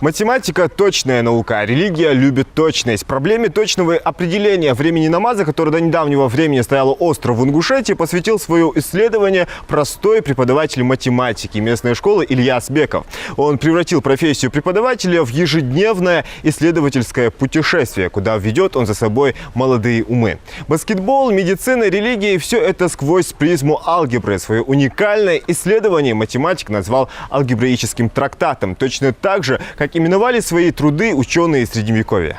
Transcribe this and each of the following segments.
Математика – точная наука, а религия любит точность. Проблеме точного определения времени намаза, которое до недавнего времени стояло остро в Ингушетии, посвятил свое исследование простой преподаватель математики местной школы Ильяс Беков. Он превратил профессию преподавателя в ежедневное исследовательское путешествие, куда ведет он за собой молодые умы. Баскетбол, медицина, религия – и все это сквозь призму алгебры. Свое уникальное исследование математик назвал алгебраическим трактатом, точно так же, как именовали свои труды ученые Средневековья.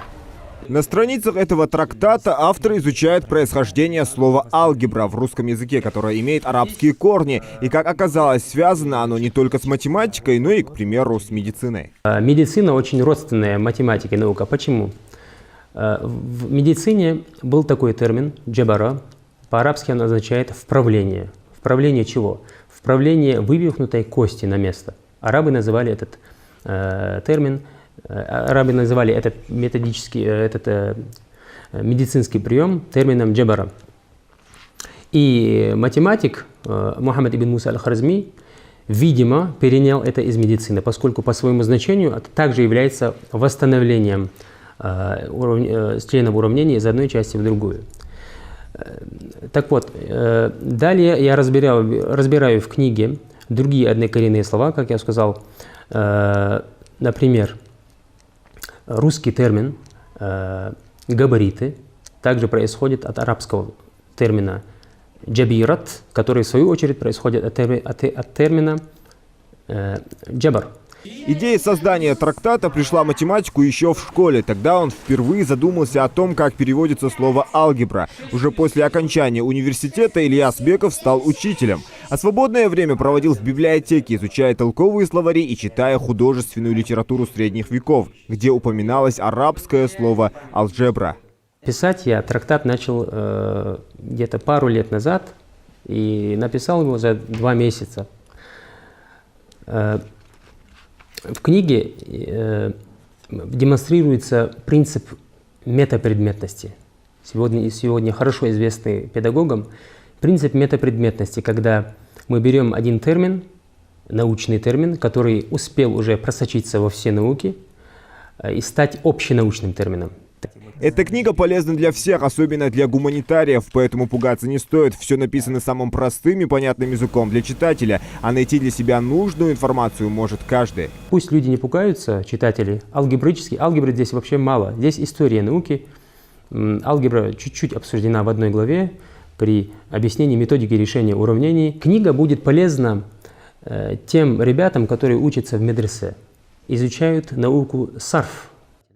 На страницах этого трактата автор изучает происхождение слова «алгебра» в русском языке, которое имеет арабские корни. И, как оказалось, связано оно не только с математикой, но и, к примеру, с медициной. Медицина очень родственная математике наука. Почему? В медицине был такой термин «джабара». По-арабски он означает «вправление». Вправление чего? Вправление вывихнутой кости на место. Арабы называли этот термин, этот медицинский прием термином джабара. И математик Мухаммад ибн Муса аль-Хорезми, видимо, перенял это из медицины, поскольку по своему значению это также является восстановлением членов уравнения из одной части в другую. Так вот, далее я разбираю в книге другие однокоренные слова, как я сказал. Например, русский термин «габариты» также происходит от арабского термина «джабират», который в свою очередь происходит от термина «джабар». Идея создания трактата пришла математику еще в школе. Тогда он впервые задумался о том, как переводится слово «алгебра». Уже после окончания университета Ильяс Беков стал учителем. А свободное время проводил в библиотеке, изучая толковые словари и читая художественную литературу средних веков, где упоминалось арабское слово «алджебра». Писать я трактат начал где-то пару лет назад и написал его за 2 месяца. В книге демонстрируется принцип метапредметности. Сегодня хорошо известный педагогам принцип метапредметности, когда мы берем один термин, научный термин, который успел уже просочиться во все науки и стать общенаучным термином. Эта книга полезна для всех, особенно для гуманитариев, поэтому пугаться не стоит. Все написано самым простым и понятным языком для читателя, а найти для себя нужную информацию может каждый. Пусть люди не пугаются, читатели. Алгебры здесь вообще мало. Здесь история науки. Алгебра чуть-чуть обсуждена в одной главе при объяснении методики решения уравнений. Книга будет полезна тем ребятам, которые учатся в медресе, изучают науку сарф.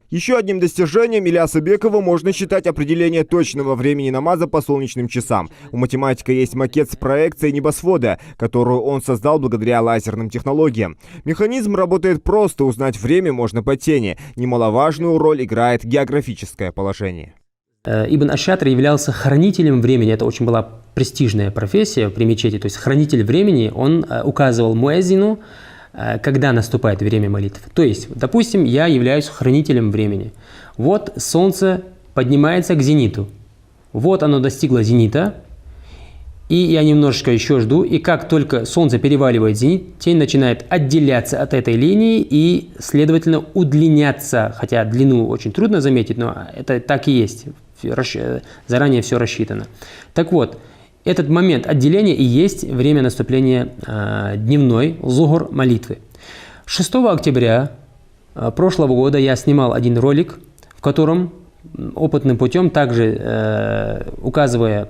Еще одним достижением Ильяса Бекова можно считать определение точного времени намаза по солнечным часам. У математика есть макет с проекцией небосвода, которую он создал благодаря лазерным технологиям. Механизм работает просто, узнать время можно по тени. Немаловажную роль играет географическое положение. Ибн аш-Шатр являлся хранителем времени. Это очень была престижная профессия при мечети. То есть хранитель времени, он указывал муэззину, когда наступает время молитвы. То есть, допустим, я являюсь хранителем времени. Вот солнце поднимается к зениту. Вот оно достигло зенита. И я немножечко еще жду. И как только солнце переваливает зенит, тень начинает отделяться от этой линии и, следовательно, удлиняться. Хотя длину очень трудно заметить, но это так и есть. Заранее все рассчитано. Так вот, этот момент отделения и есть время наступления дневной зухр молитвы. 6 октября прошлого года я снимал один ролик, в котором опытным путем, также указывая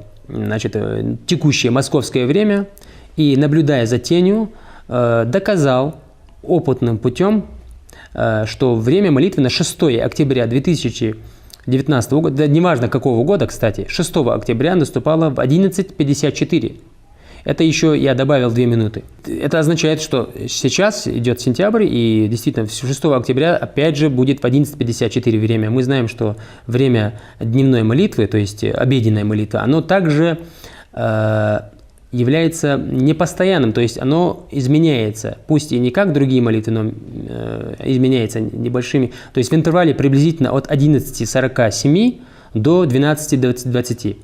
текущее московское время и наблюдая за тенью, доказал опытным путем, что время молитвы на 6 октября 2019 года, неважно какого года, кстати, 6 октября наступало в 11:54. Это еще я добавил 2 минуты. Это означает, что сейчас идет сентябрь, и действительно 6 октября опять же будет в 11:54 время. Мы знаем, что время дневной молитвы, то есть обеденной молитвы, оно также является непостоянным, то есть оно изменяется, пусть и не как другие молитвы, но изменяется небольшими, то есть в интервале приблизительно от 11:47 до 12:20.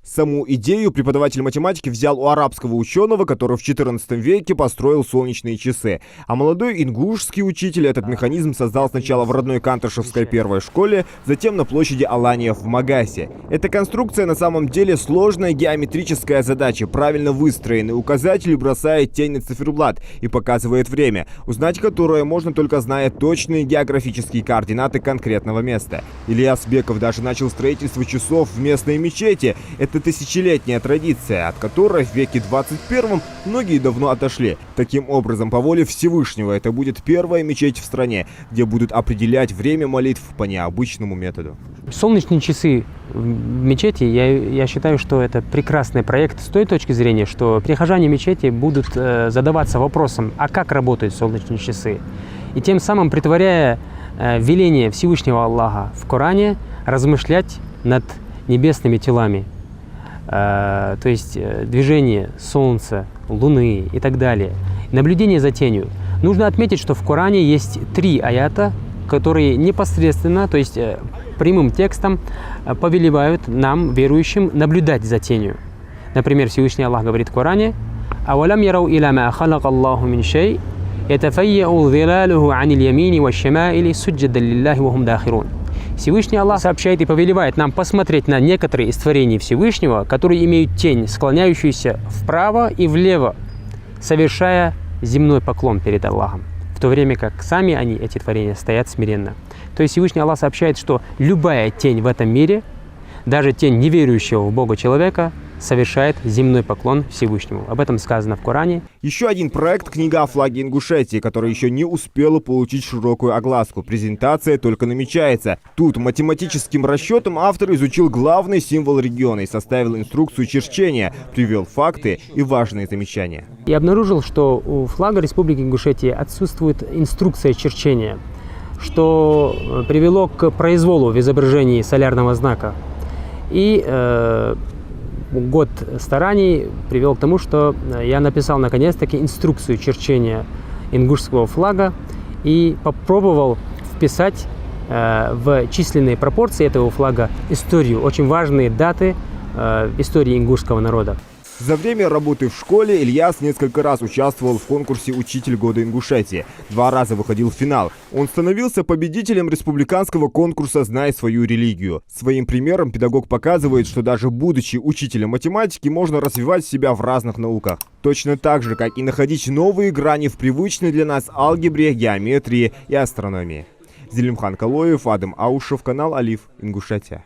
Саму идею преподаватель математики взял у арабского ученого, который в XIV веке построил солнечные часы. А молодой ингушский учитель этот механизм создал сначала в родной Канташевской первой школе, затем на площади Аланиев в Магасе. Эта конструкция на самом деле сложная геометрическая задача. Правильно выстроенный указатель бросает тень на циферблат и показывает время, узнать которое можно только зная точные географические координаты конкретного места. Ильяс Беков даже начал строительство часов в местной мечети. Это тысячелетняя традиция, от которой в веке 21 многие давно отошли. Таким образом, по воле Всевышнего, это будет первая мечеть в стране, где будут определять время молитв по необычному методу. Солнечные часы в мечети, я считаю, что это прекрасный проект с той точки зрения, что прихожане мечети будут задаваться вопросом, а как работают солнечные часы? И тем самым, притворяя веление Всевышнего Аллаха в Коране, размышлять над небесными телами. То есть движение Солнца, Луны и так далее. Наблюдение за тенью. Нужно отметить, что в Коране есть 3 аята, которые непосредственно, то есть прямым текстом повелевают нам, верующим, наблюдать за тенью. Например, Всевышний Аллах говорит в Коране: «Авалам ярау иля ма халак Аллаху мин шей, ятафайяу зилалуху анил ямини ва шамаили суджадан лиллахи ва хум дахирун». Всевышний Аллах сообщает и повелевает нам посмотреть на некоторые из творений Всевышнего, которые имеют тень, склоняющуюся вправо и влево, совершая земной поклон перед Аллахом, в то время как сами они, эти творения, стоят смиренно. То есть Всевышний Аллах сообщает, что любая тень в этом мире, даже тень неверующего в Бога человека, совершает земной поклон Всевышнему. Об этом сказано в Коране. Еще один проект — книга о флаге Ингушетии, которая еще не успела получить широкую огласку. Презентация только намечается. Тут математическим расчетом автор изучил главный символ региона и составил инструкцию черчения, привел факты и важные замечания. Я обнаружил, что у флага Республики Ингушетия отсутствует инструкция черчения, что привело к произволу в изображении солярного знака. И год стараний привел к тому, что я написал наконец-таки инструкцию черчения ингушского флага и попробовал вписать в численные пропорции этого флага историю, очень важные даты истории ингушского народа. За время работы в школе Ильяс несколько раз участвовал в конкурсе «Учитель года Ингушетии». 2 раза выходил в финал. Он становился победителем республиканского конкурса «Знай свою религию». Своим примером педагог показывает, что даже будучи учителем математики, можно развивать себя в разных науках. Точно так же, как и находить новые грани в привычной для нас алгебре, геометрии и астрономии. Зелимхан Калоев, Адам Аушев, канал Алиф, Ингушетия.